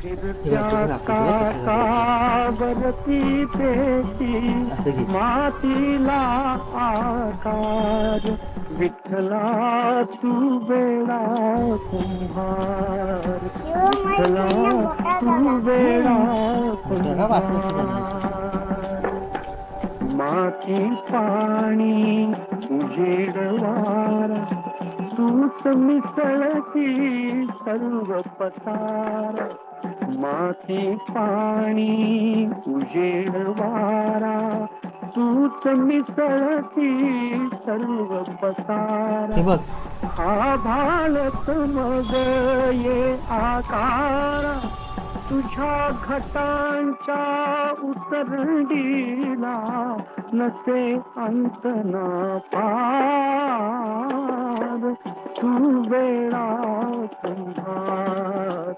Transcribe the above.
हे बघ, तुला दाखवतो बघ कसं करायचं. कावरती पेशी असं घे. मातीला आकार विठ्ठला तू वेडा कुंभार विठ्ठला तू वेडा मोठ्या का असं असं बनवायचं. कुंभार माती पाणी उजेड वारा तूच मिसळसी सर्व पसारा माती पाणी उजेड वारा तूच मिसळसी सर्व पसारा हे बघ. हा भाळत मग ये आकारा तुझ्या घटांच्या उतरडीला नसे अंत ना पार तू वेळा कुंभार